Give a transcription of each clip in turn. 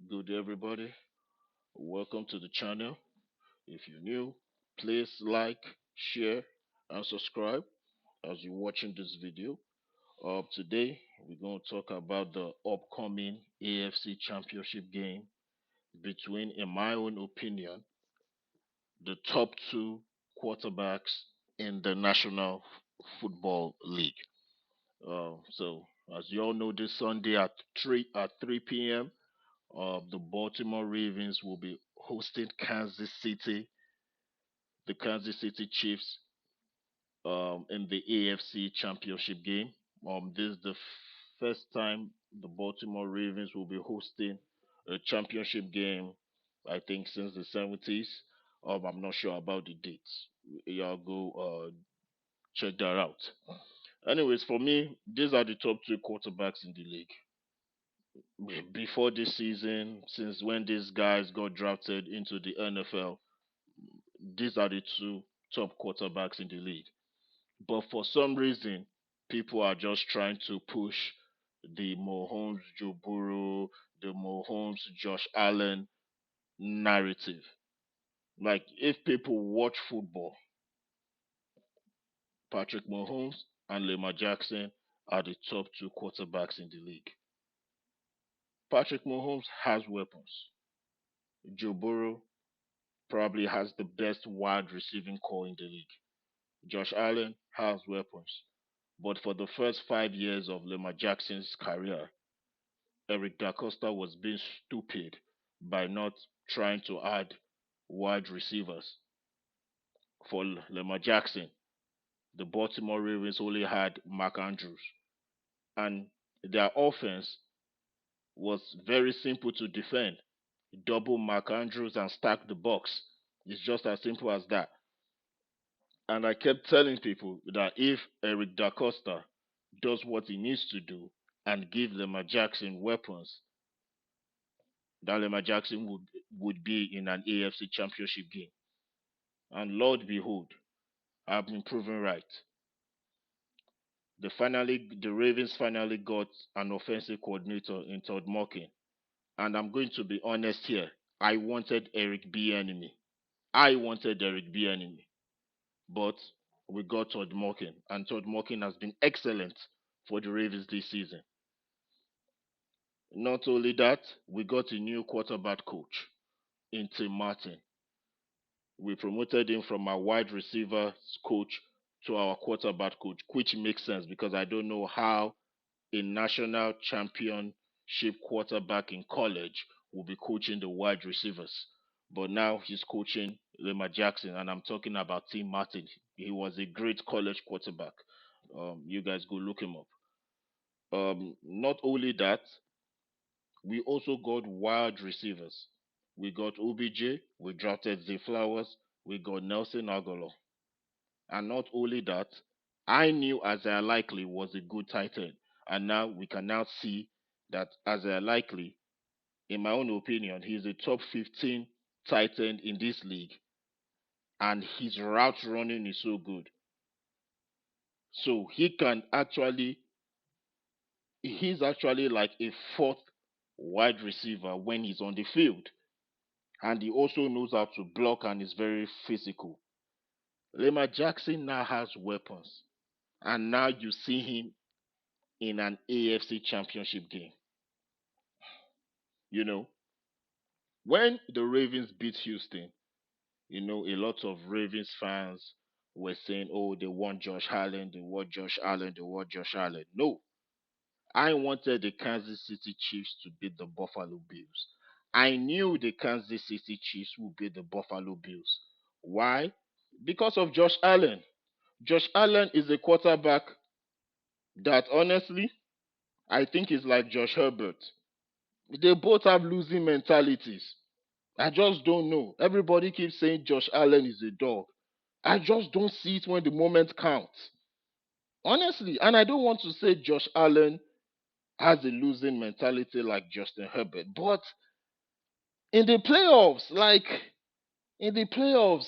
Good everybody. Welcome to the channel. If you're new, please like, share, and subscribe as you're watching this video. Today we're going to talk about the upcoming AFC Championship game between, in my own opinion, the top two quarterbacks in the National Football League. As you all know, this Sunday at 3 p.m. The Baltimore Ravens will be hosting Kansas City, the Kansas City Chiefs, in the AFC Championship game. This is the first time the Baltimore Ravens will be hosting a championship game, I think, since the 70s. I'm not sure about the dates. Y'all go check that out. Anyways, for me, these are the top two quarterbacks in the league. Before this season, since when these guys got drafted into the NFL, these are the two top quarterbacks in the league. But for some reason, people are just trying to push the Mahomes Joe Burrow, the Mahomes Josh Allen narrative. Like, if people watch football, Patrick Mahomes and Lamar Jackson are the top two quarterbacks in the league. Patrick Mahomes has weapons. Joe Burrow probably has the best wide receiving core in the league. Josh Allen has weapons. But for the first 5 years of Lamar Jackson's career, Eric DaCosta was being stupid by not trying to add wide receivers. For Lamar Jackson, the Baltimore Ravens only had Mark Andrews. And their offense was very simple to defend. Double Mark Andrews and stack the box. It's just as simple as that. And I kept telling people that if Eric DaCosta does what he needs to do and give Lamar Jackson weapons, that Lamar Jackson would be in an AFC championship game. And Lord behold, I've been proven right. The Ravens finally got an offensive coordinator in Todd Monken. And I'm going to be honest here. I wanted Eric B. Enemy. I wanted Eric B. Enemy. But we got Todd Monken, and Todd Monken has been excellent for the Ravens this season. Not only that, we got a new quarterback coach in Tim Martin. We promoted him from our wide receiver coach to our quarterback coach, which makes sense because I don't know how a national championship quarterback in college will be coaching the wide receivers. But now he's coaching Lamar Jackson, and I'm talking about Tim Martin. He was a great college quarterback. You guys go look him up. Not only that, we also got wide receivers. We got OBJ, we drafted Zay Flowers, we got Nelson Aguilar. And not only that, I knew Isaiah Likely was a good tight end. And now we can now see that Isaiah Likely, in my own opinion, he's a top 15 tight end in this league. And his route running is so good. So he's actually like a fourth wide receiver when he's on the field. And he also knows how to block and is very physical. Lamar Jackson now has weapons. And now you see him in an AFC championship game. You know, when the Ravens beat Houston, a lot of Ravens fans were saying, oh, they want Josh Allen, they want Josh Allen, they want Josh Allen. No, I wanted the Kansas City Chiefs to beat the Buffalo Bills. I knew the Kansas City Chiefs would beat the Buffalo Bills. Why? Because of Josh Allen. Josh Allen is a quarterback that honestly, I think is like Josh Herbert. They both have losing mentalities. I just don't know. Everybody keeps saying Josh Allen is a dog. I just don't see it when the moment counts. Honestly, and I don't want to say Josh Allen has a losing mentality like Justin Herbert, but in the playoffs, in the playoffs,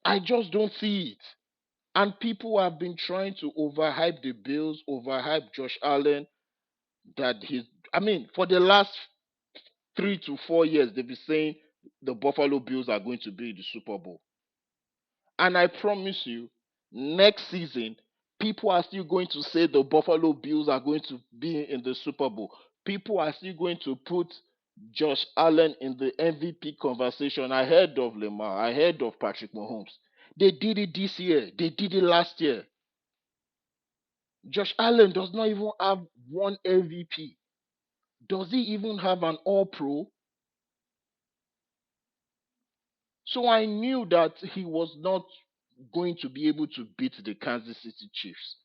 I just don't see it. And people have been trying to overhype the Bills, overhype Josh Allen, that he's, I mean, for the last 3 to 4 years, they've been saying the Buffalo Bills are going to be in the Super Bowl. And I promise you, next season, people are still going to say the Buffalo Bills are going to be in the Super Bowl. People are still going to put Josh Allen in the MVP conversation ahead of Lamar, ahead of Patrick Mahomes. They did it this year. They did it last year. Josh Allen does not even have one MVP. Does he even have an All Pro? So I knew that he was not going to be able to beat the Kansas City Chiefs.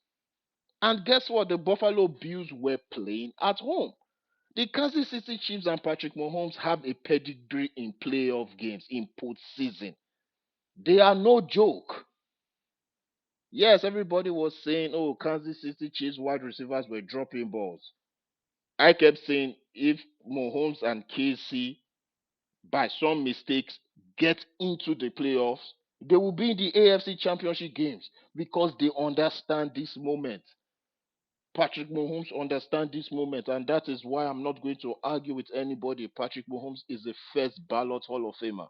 And guess what? The Buffalo Bills were playing at home. The Kansas City Chiefs and Patrick Mahomes have a pedigree in playoff games in postseason. They are no joke. Yes, everybody was saying, oh, Kansas City Chiefs wide receivers were dropping balls. I kept saying, if Mahomes and KC, by some mistakes, get into the playoffs, they will be in the AFC Championship games because they understand this moment. Patrick Mahomes understands this moment, and that is why I'm not going to argue with anybody. Patrick Mahomes is a first ballot Hall of Famer.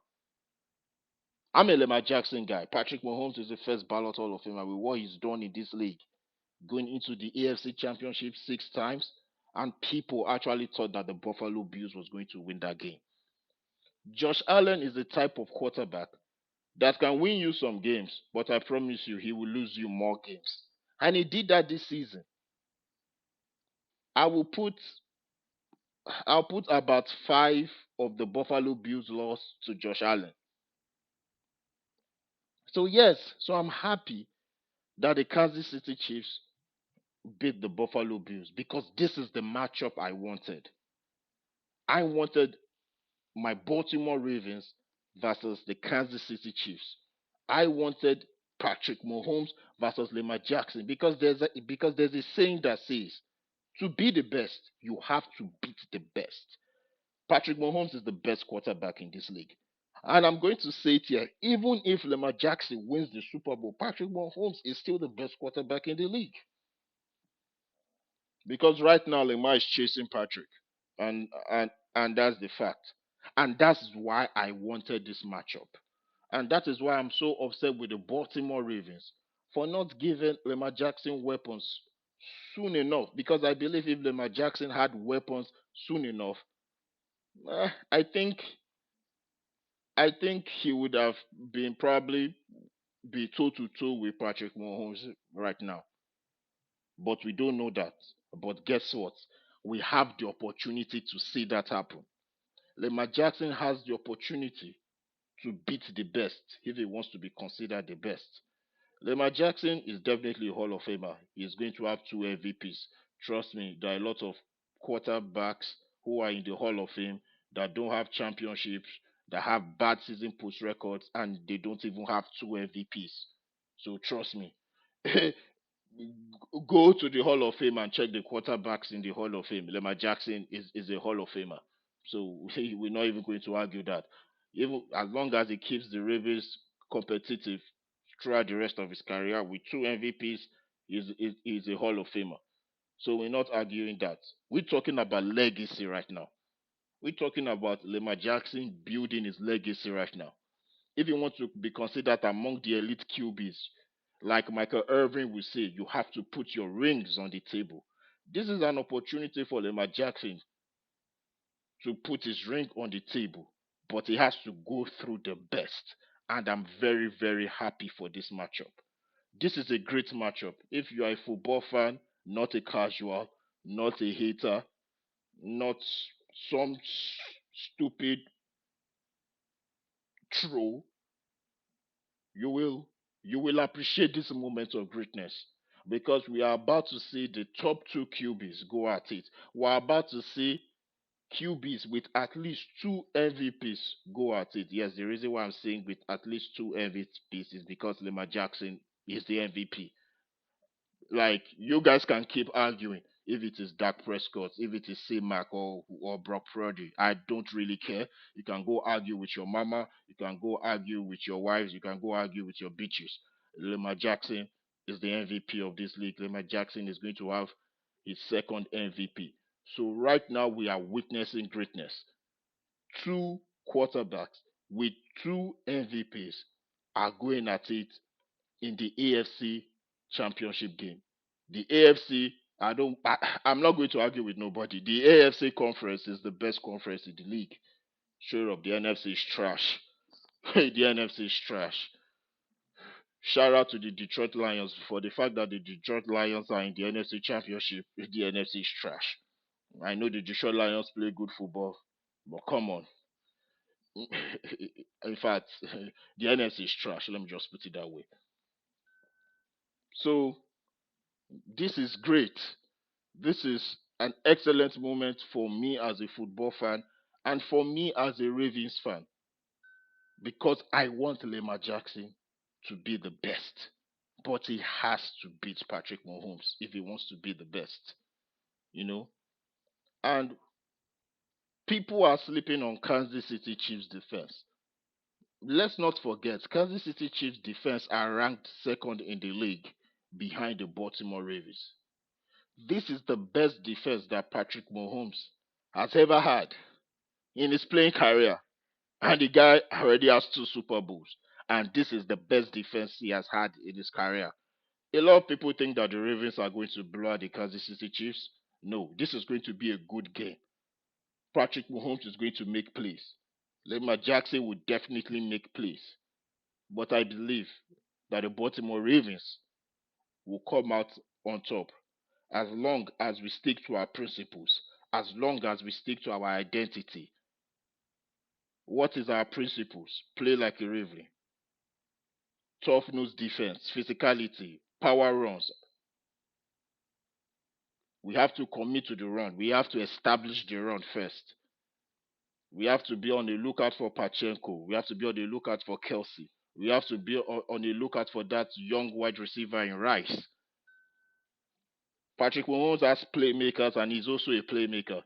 I'm a Lamar Jackson guy. Patrick Mahomes is a first ballot Hall of Famer with what he's done in this league, going into the AFC Championship 6 times, and people actually thought that the Buffalo Bills was going to win that game. Josh Allen is the type of quarterback that can win you some games, but I promise you, he will lose you more games. And he did that this season. I will put I'll put about 5 of the Buffalo Bills loss to Josh Allen. So yes, so I'm happy that the Kansas City Chiefs beat the Buffalo Bills because this is the matchup I wanted. I wanted my Baltimore Ravens versus the Kansas City Chiefs. I wanted Patrick Mahomes versus Lamar Jackson because there's a saying that says to be the best, you have to beat the best. Patrick Mahomes is the best quarterback in this league. And I'm going to say it here, even if Lamar Jackson wins the Super Bowl, Patrick Mahomes is still the best quarterback in the league. Because right now Lamar is chasing Patrick. And that's the fact. And that's why I wanted this matchup. And that is why I'm so upset with the Baltimore Ravens for not giving Lamar Jackson weapons soon enough. Because I believe if Lamar Jackson had weapons soon enough, I think he would have been probably be toe to toe with Patrick Mahomes right now. But we don't know that. But guess what? We have the opportunity to see that happen. Lamar Jackson has the opportunity to beat the best if he wants to be considered the best. Lamar Jackson is definitely a Hall of Famer. He's going to have 2 MVPs. Trust me, there are a lot of quarterbacks who are in the Hall of Fame that don't have championships, that have bad season post records, and they don't even have 2 MVPs. So trust me. Go to the Hall of Fame and check the quarterbacks in the Hall of Fame. Lamar Jackson is a Hall of Famer. So we're not even going to argue that. Even as long as he keeps the Ravens competitive throughout the rest of his career with 2 MVPs, he's a Hall of Famer. So we're not arguing that. We're talking about legacy right now. We're talking about Lamar Jackson building his legacy right now. If you want to be considered among the elite QBs, like Michael Irvin will say, you have to put your rings on the table. This is an opportunity for Lamar Jackson to put his ring on the table, but he has to go through the best. And I'm very, very happy for this matchup. This is a great matchup. If you are a football fan, not a casual, not a hater, not some stupid troll, you will you will appreciate this moment of greatness because we are about to see the top 2 QBs go at it. We're about to see QBs with at least 2 MVPs go at it. Yes, the reason why I'm saying with at least 2 MVPs is because Lamar Jackson is the MVP. Like you guys can keep arguing if it is Dak Prescott, if it is C Mac or Brock Purdy. I don't really care. You can go argue with your mama, you can go argue with your wives, you can go argue with your bitches. Lamar Jackson is the MVP of this league. Lamar Jackson is going to have his second MVP. So right now we are witnessing greatness. two quarterbacks with two MVPs are going at it in the AFC championship game. The AFC, I'm not going to argue with nobody. The AFC conference is the best conference in the league. Sure up, the NFC is trash. The NFC is trash. Shout out to the Detroit Lions for the fact that the Detroit Lions are in the NFC championship. The NFC is trash. I know the Detroit Lions play good football, but come on. In fact, the NFC is trash. Let me just put it that way. So this is great. This is an excellent moment for me as a football fan and for me as a Ravens fan because I want Lamar Jackson to be the best. But he has to beat Patrick Mahomes if he wants to be the best, you know. And people are sleeping on Kansas City Chiefs defense. Let's not forget, Kansas City Chiefs defense are ranked second in the league behind the Baltimore Ravens. This is the best defense that Patrick Mahomes has ever had in his playing career. And the guy already has two Super Bowls. And this is the best defense he has had in his career. A lot of people think that the Ravens are going to blow out the Kansas City Chiefs. No, this is going to be a good game. Patrick Mahomes is going to make plays. Lamar Jackson will definitely make plays. But I believe that the Baltimore Ravens will come out on top as long as we stick to our principles, as long as we stick to our identity. What is our principles? Play like a Raven, tough nose defense, physicality, power runs. We have to commit to the run. We have to establish the run first. We have to be on the lookout for Pachenko. We have to be on the lookout for Kelsey. We have to be on the lookout for that young wide receiver in Rice. Patrick Mahomes has playmakers and he's also a playmaker.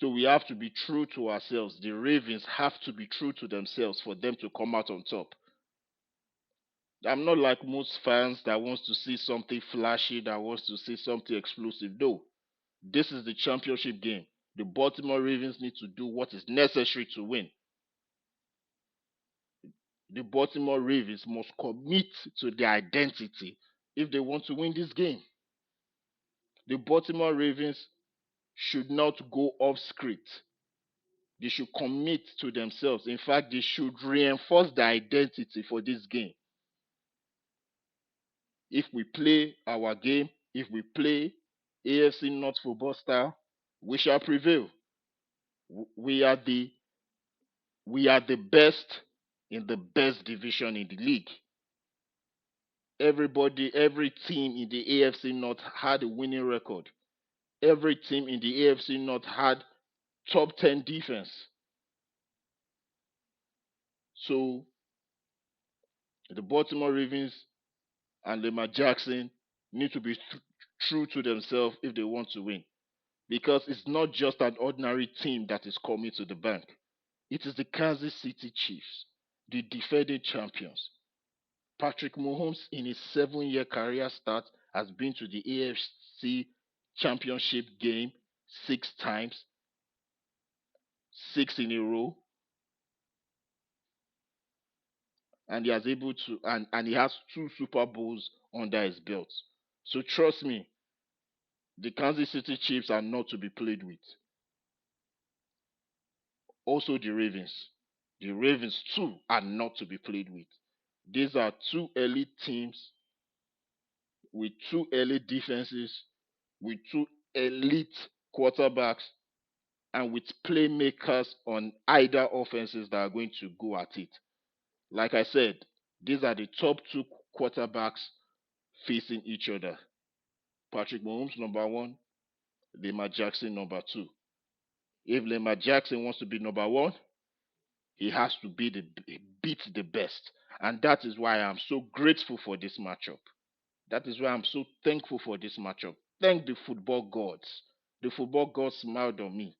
So we have to be true to ourselves. The Ravens have to be true to themselves for them to come out on top. I'm not like most fans that wants to see something flashy, that wants to see something explosive. No, this is the championship game. The Baltimore Ravens need to do what is necessary to win. The Baltimore Ravens must commit to their identity if they want to win this game. The Baltimore Ravens should not go off script. They should commit to themselves. In fact, they should reinforce their identity for this game. If we play our game, if we play AFC North football style, we shall prevail. We are the best in the best division in the league. Every team in the AFC North had a winning record. Every team in the AFC North had top 10 defense. So the Baltimore Ravens and Lamar Jackson need to be true to themselves if they want to win. Because it's not just an ordinary team that is coming to the bank. It is the Kansas City Chiefs, the defending champions. Patrick Mahomes, in his 7-year career start, has been to the AFC championship game 6 times, 6 in a row, and he has 2 Super Bowls under his belt. So trust me, the Kansas City Chiefs are not to be played with. Also the Ravens. The Ravens too are not to be played with. These are two elite teams with two elite defenses, with two elite quarterbacks, and with playmakers on either offenses that are going to go at it. Like I said, these are the top two quarterbacks facing each other. Patrick Mahomes, number one, Lamar Jackson, number two. If Lamar Jackson wants to be number one, he has to beat the best. And that is why I'm so grateful for this matchup. That is why I'm so thankful for this matchup. Thank the football gods. The football gods smiled on me.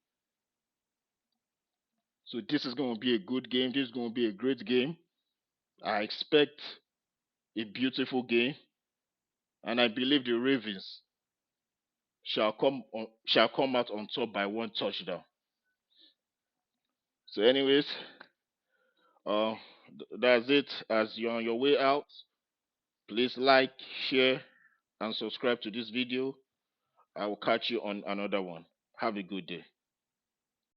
So this is going to be a good game. This is going to be a great game. I expect a beautiful game, and I believe the Ravens shall come out on top by one touchdown. So, anyways, uh, that's it. As you're on your way out, please like, share, and subscribe to this video. I will catch you on another one. Have a good day.